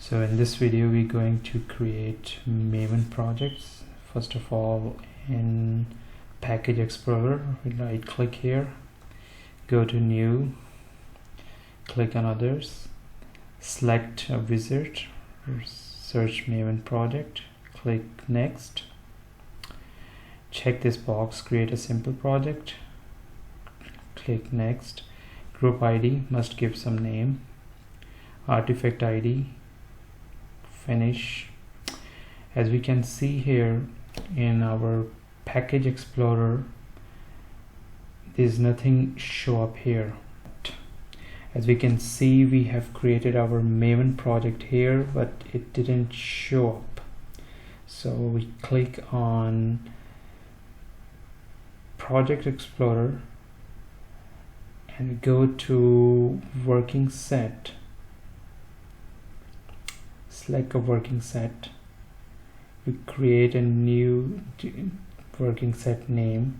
So in this video we're going to create Maven projects. First of all, in Package Explorer, we right click here, go to New, click on Others, select a wizard, search Maven project, click Next, check this box, create a simple project, click Next. Group ID must give some name, artifact ID, finish. As we can see here in our Package Explorer, there's nothing show up here. As we can see, we have created our Maven project here, but it didn't show up. So we click on Project Explorer and go to working set, select a working set, we create a new working set name,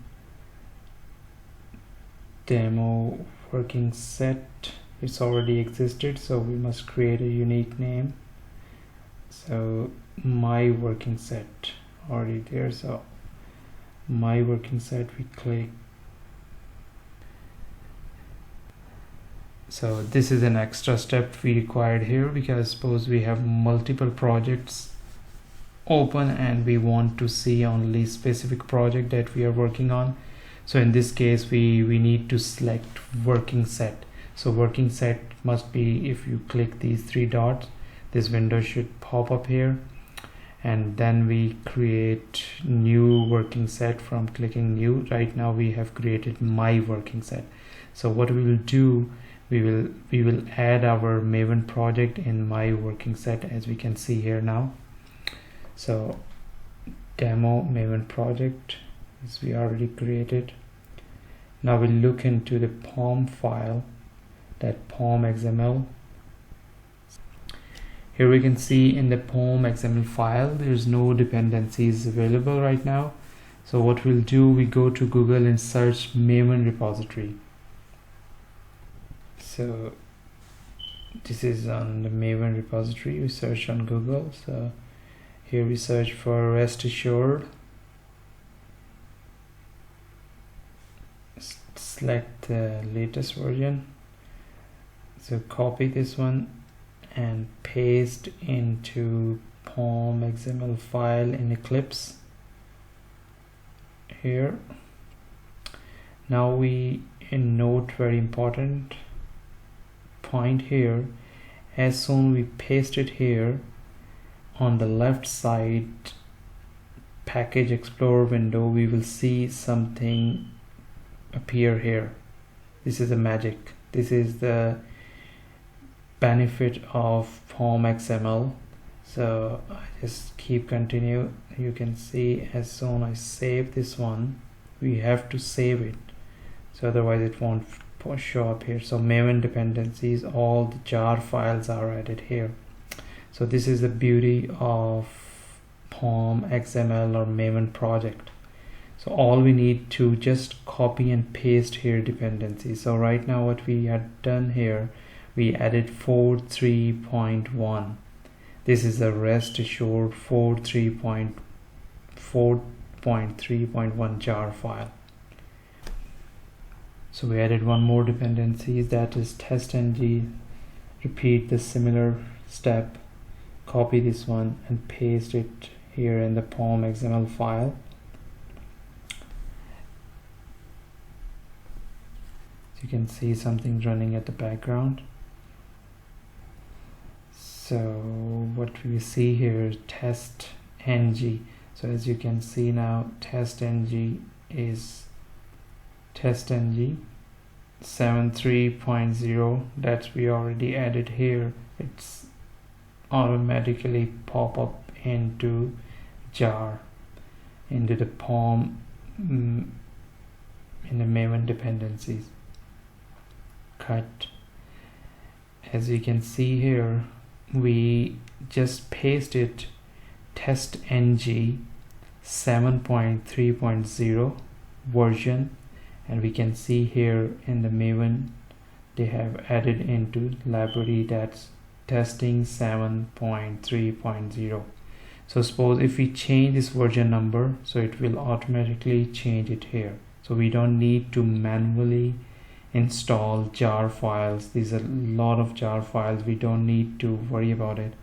demo working set. It's already existed, so we must create a unique name. So my working set already there, so my working set, we click. So this is an extra step we required here, because suppose we have multiple projects open and we want to see only specific project that we are working on. So in this case we need to select working set. So working set must be, if you click these three dots, this window should pop up here, and then we create new working set from clicking new. Right now we have created my working set. So what we will do, we will add our Maven project in my working set, as we can see here now. So demo Maven project, as we already created. Now we'll look into the pom file, that pom.xml. Here we can see in the pom.xml file there's no dependencies available right now. So what we'll do, we go to Google and search Maven repository. So this is on the Maven repository. We search on Google. So here we search for rest assured, select the latest version. So copy this one and paste into pom.xml file in Eclipse here. Now we note very important point here, as soon we paste it here, on the left side Package Explorer window we will see something appear here. This is a magic. This is the benefit of pom.xml. So I just keep continue. You can see as soon as I save this one, we have to save it, so otherwise it won't show up here. So Maven dependencies, all the jar files are added here. So this is the beauty of pom.xml or Maven project. So all we need to just copy and paste here dependencies. So right now what we had done here, we added 4.3.1. this is the rest assured 4.3.1 jar file. So we added one more dependency, that is TestNG. Repeat the similar step, copy this one and paste it here in the pom.xml file. So you can see something running at the background. So what we see here is TestNG. So as you can see now, TestNG is TestNG 7.3.0 that we already added here. It's automatically pop up into jar, into the pom in the Maven dependencies. Cut. As you can see here, we just pasted TestNG 7.3.0 version, and we can see here in the Maven they have added into library that's testing 7.3.0. so suppose if we change this version number, so it will automatically change it here, so we don't need to manually install jar files. These are a lot of jar files, we don't need to worry about it.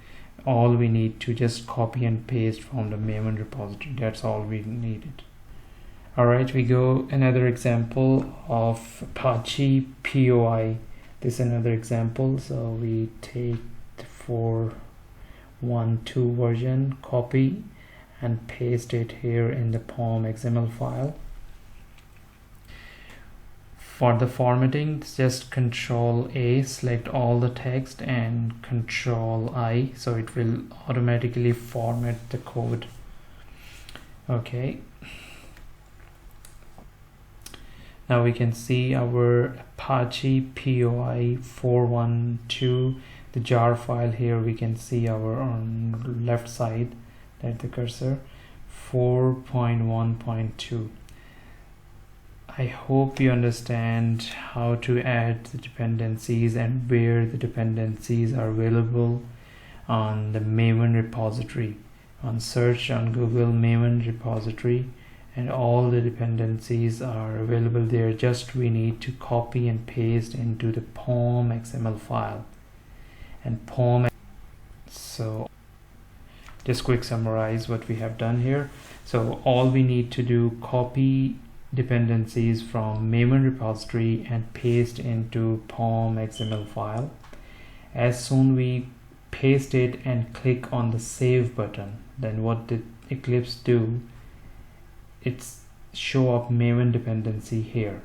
All we need to just copy and paste from the Maven repository. That's all we needed. Alright, we go another example of Apache POI. This is another example. So we take the 4.1.2 version, copy and paste it here in the pom.xml file. For the formatting, just Control A, select all the text, and Control I, so it will automatically format the code. Okay. Now we can see our Apache POI 4.1.2, the jar file here. We can see our on left side, at the cursor, 4.1.2. I hope you understand how to add the dependencies and where the dependencies are available on the Maven repository. On search on Google Maven repository, and all the dependencies are available there. Just we need to copy and paste into the pom.xml file. And so just quick summarize what we have done here. So all we need to do, copy dependencies from Maven repository and paste into pom.xml file. As soon we paste it and click on the save button, then what did Eclipse do? It's show up Maven dependency here.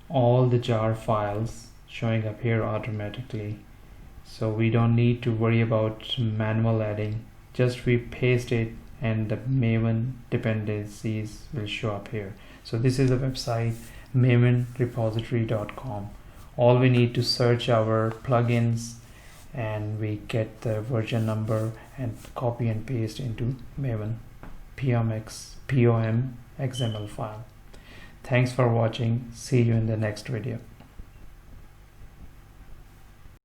All the jar files showing up here automatically. So we don't need to worry about manual adding. Just we paste it and the Maven dependencies will show up here. So this is the website, mavenrepository.com. All we need to search our plugins and we get the version number and copy and paste into Maven pom.xml file. Thanks for watching. See you in the next video.